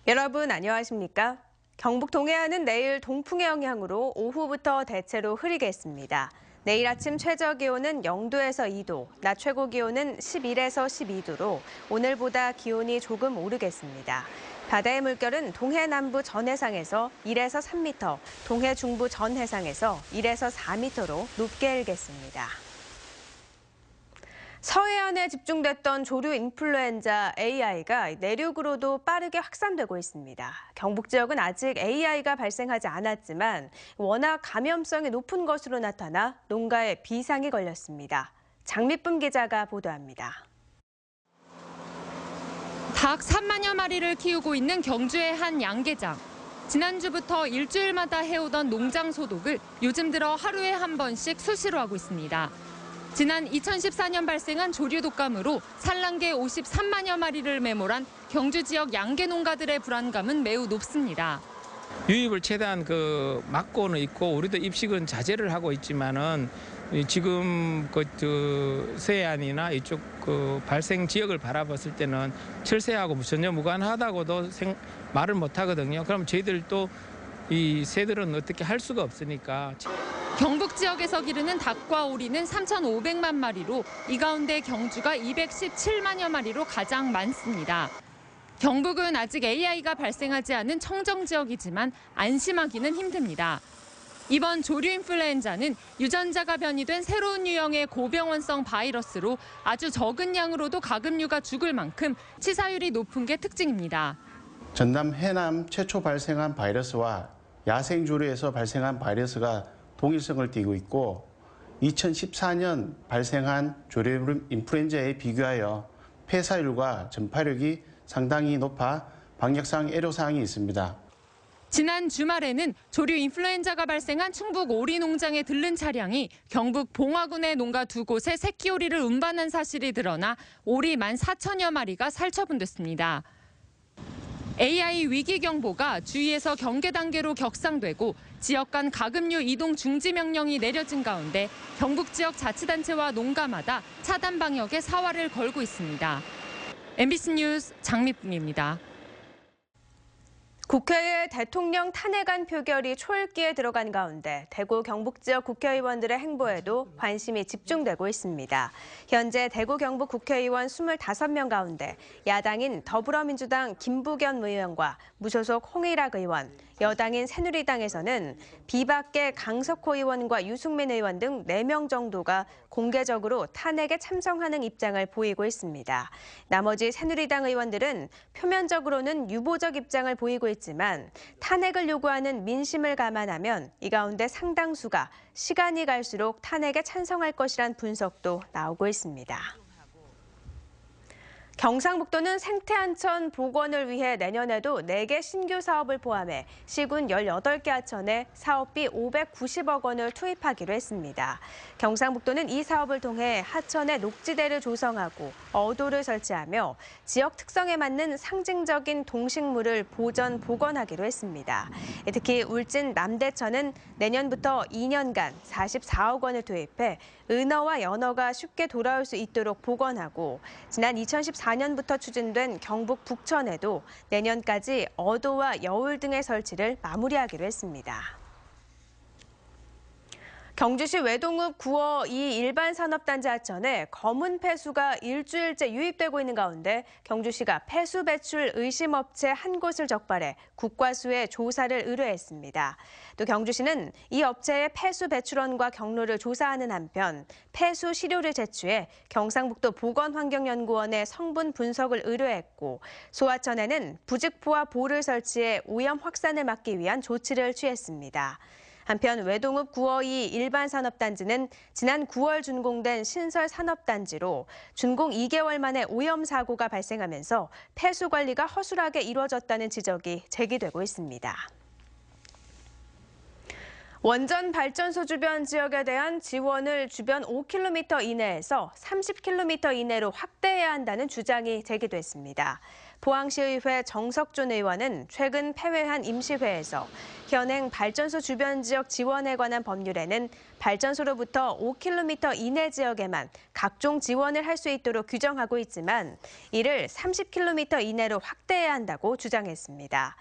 여러분 안녕하십니까? 경북 동해안은 내일 동풍의 영향으로 오후부터 대체로 흐리겠습니다. 내일 아침 최저 기온은 0도에서 2도, 낮 최고 기온은 11에서 12도로 오늘보다 기온이 조금 오르겠습니다. 바다의 물결은 동해 남부 전 해상에서 1에서 3m, 동해 중부 전 해상에서 1에서 4m로 높게 일겠습니다. 서해안에 집중됐던 조류 인플루엔자 AI가 내륙으로도 빠르게 확산되고 있습니다. 경북 지역은 아직 AI가 발생하지 않았지만 워낙 감염성이 높은 것으로 나타나 농가에 비상이 걸렸습니다. 장미쁨 기자가 보도합니다. 닭 3만여 마리를 키우고 있는 경주의 한 양계장. 지난주부터 일주일마다 해오던 농장 소독을 요즘 들어 하루에 한 번씩 수시로 하고 있습니다. 지난 2014년 발생한 조류 독감으로 산란개 53만여 마리를 매몰한 경주 지역 양계 농가들의 불안감은 매우 높습니다. 유입을 최대한 막고는 있고 우리도 입식은 자제를 하고 있지만은 지금 서해안이나 이쪽 발생 지역을 바라봤을 때는 철새하고 전혀 무관하다고도 말을 못 하거든요. 그럼 저희들도 이 새들은 어떻게 할 수가 없으니까. 경북 지역에서 기르는 닭과 오리는 3,500만 마리로 이 가운데 경주가 217만여 마리로 가장 많습니다. 경북은 아직 AI가 발생하지 않은 청정 지역이지만 안심하기는 힘듭니다. 이번 조류 인플루엔자는 유전자가 변이된 새로운 유형의 고병원성 바이러스로 아주 적은 양으로도 가금류가 죽을 만큼 치사율이 높은 게 특징입니다. 전남 해남 최초 발생한 바이러스와 야생조류에서 발생한 바이러스가 동일성을 띠고 있고 2014년 발생한 조류 인플루엔자에 비교하여 폐사율과 전파력이 상당히 높아 방역상 애로사항이 있습니다. 지난 주말에는 조류 인플루엔자가 발생한 충북 오리 농장에 들른 차량이 경북 봉화군의 농가 두 곳에 새끼 오리를 운반한 사실이 드러나 오리 14,000여 마리가 살처분됐습니다. AI 위기 경보가 주위에서 경계 단계로 격상되고 지역 간 가금류 이동 중지 명령이 내려진 가운데 경북 지역 자치단체와 농가마다 차단 방역에 사활을 걸고 있습니다. MBC 뉴스 장미쁨입니다. 국회의 대통령 탄핵안 표결이 초읽기에 들어간 가운데 대구 경북 지역 국회의원들의 행보에도 관심이 집중되고 있습니다. 현재 대구 경북 국회의원 25명 가운데 야당인 더불어민주당 김부겸 의원과 무소속 홍일학 의원, 여당인 새누리당에서는 비박계 강석호 의원과 유승민 의원 등 4명 정도가 공개적으로 탄핵에 참석하는 입장을 보이고 있습니다. 나머지 새누리당 의원들은 표면적으로는 유보적 입장을 보이고 있지만 탄핵을 요구하는 민심을 감안하면 이 가운데 상당수가 시간이 갈수록 탄핵에 찬성할 것이란 분석도 나오고 있습니다. 경상북도는 생태하천 복원을 위해 내년에도 4개 신규 사업을 포함해 시군 18개 하천에 사업비 590억 원을 투입하기로 했습니다. 경상북도는 이 사업을 통해 하천에 녹지대를 조성하고 어도를 설치하며 지역 특성에 맞는 상징적인 동식물을 보전, 복원하기로 했습니다. 특히 울진 남대천은 내년부터 2년간 44억 원을 투입해 은어와 연어가 쉽게 돌아올 수 있도록 복원하고 지난 2014년부터 추진된 경북 북천에도 내년까지 어도와 여울 등의 설치를 마무리하기로 했습니다. 경주시 외동읍 9호 2 일반산업단지 하천에 검은 폐수가 일주일째 유입되고 있는 가운데 경주시가 폐수 배출 의심업체 한 곳을 적발해 국과수에 조사를 의뢰했습니다. 또 경주시는 이 업체의 폐수 배출원과 경로를 조사하는 한편 폐수 시료를 제출해 경상북도 보건환경연구원에 성분 분석을 의뢰했고 소하천에는 부직포와 보를 설치해 오염 확산을 막기 위한 조치를 취했습니다. 한편 외동읍 9호 2 일반산업단지는 지난 9월 준공된 신설산업단지로 준공 2개월 만에 오염 사고가 발생하면서 폐수 관리가 허술하게 이루어졌다는 지적이 제기되고 있습니다. 원전 발전소 주변 지역에 대한 지원을 주변 5km 이내에서 30km 이내로 확대해야 한다는 주장이 제기됐습니다. 포항시의회 정석준 의원은 최근 폐회한 임시회에서 현행 발전소 주변 지역 지원에 관한 법률에는 발전소로부터 5km 이내 지역에만 각종 지원을 할 수 있도록 규정하고 있지만 이를 30km 이내로 확대해야 한다고 주장했습니다.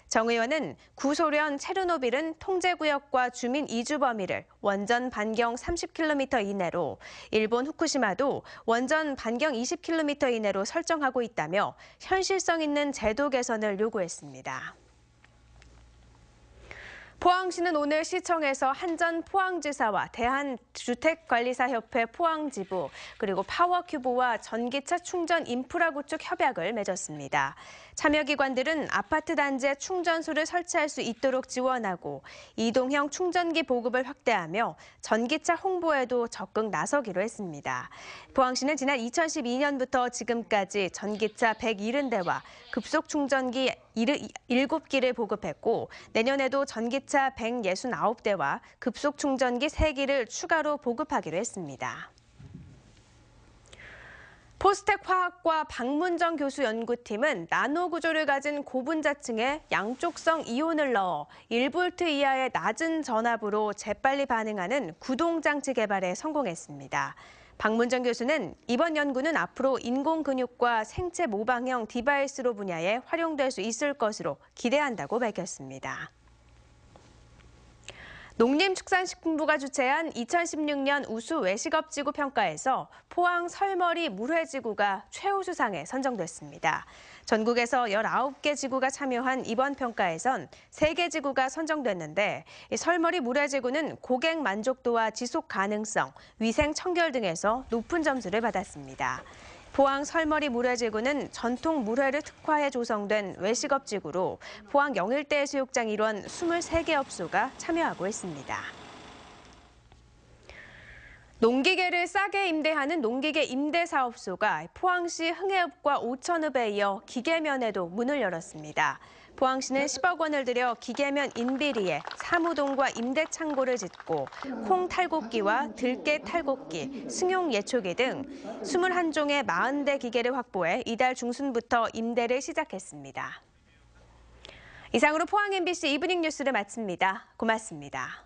정 의원은 구소련 체르노빌은 통제구역과 주민 이주 범위를 원전 반경 30km 이내로, 일본 후쿠시마도 원전 반경 20km 이내로 설정하고 있다며 현실성 있는 제도 개선을 요구했습니다. 포항시는 오늘 시청에서 한전 포항지사와 대한주택관리사협회 포항지부, 그리고 파워큐브와 전기차 충전 인프라 구축 협약을 맺었습니다. 참여기관들은 아파트 단지에 충전소를 설치할 수 있도록 지원하고 이동형 충전기 보급을 확대하며 전기차 홍보에도 적극 나서기로 했습니다. 포항시는 지난 2012년부터 지금까지 전기차 170대와 급속 충전기 7기를 보급했고 내년에도 전기차 169대와 급속 충전기 3기를 추가로 보급하기로 했습니다. 포스텍 화학과 박문정 교수 연구팀은 나노 구조를 가진 고분자층에 양쪽성 이온을 넣어 1V 이하의 낮은 전압으로 재빨리 반응하는 구동장치 개발에 성공했습니다. 박문정 교수는 이번 연구는 앞으로 인공근육과 생체 모방형 디바이스로 분야에 활용될 수 있을 것으로 기대한다고 밝혔습니다. 농림축산식품부가 주최한 2016년 우수 외식업지구 평가에서 포항 설머리 물회지구가 최우수상에 선정됐습니다. 전국에서 19개 지구가 참여한 이번 평가에선 3개 지구가 선정됐는데 설머리 물회지구는 고객 만족도와 지속 가능성, 위생 청결 등에서 높은 점수를 받았습니다. 포항 설머리 물회지구는 전통 물회를 특화해 조성된 외식업지구로 포항 영일대 해수욕장 일원 23개 업소가 참여하고 있습니다. 농기계를 싸게 임대하는 농기계 임대사업소가 포항시 흥해읍과 오천읍에 이어 기계면에도 문을 열었습니다. 포항시는 10억 원을 들여 기계면 인비리에 사무동과 임대창고를 짓고 콩 탈곡기와 들깨 탈곡기, 승용 예초기 등 21종의 40대 기계를 확보해 이달 중순부터 임대를 시작했습니다. 이상으로 포항 MBC 이브닝 뉴스를 마칩니다. 고맙습니다.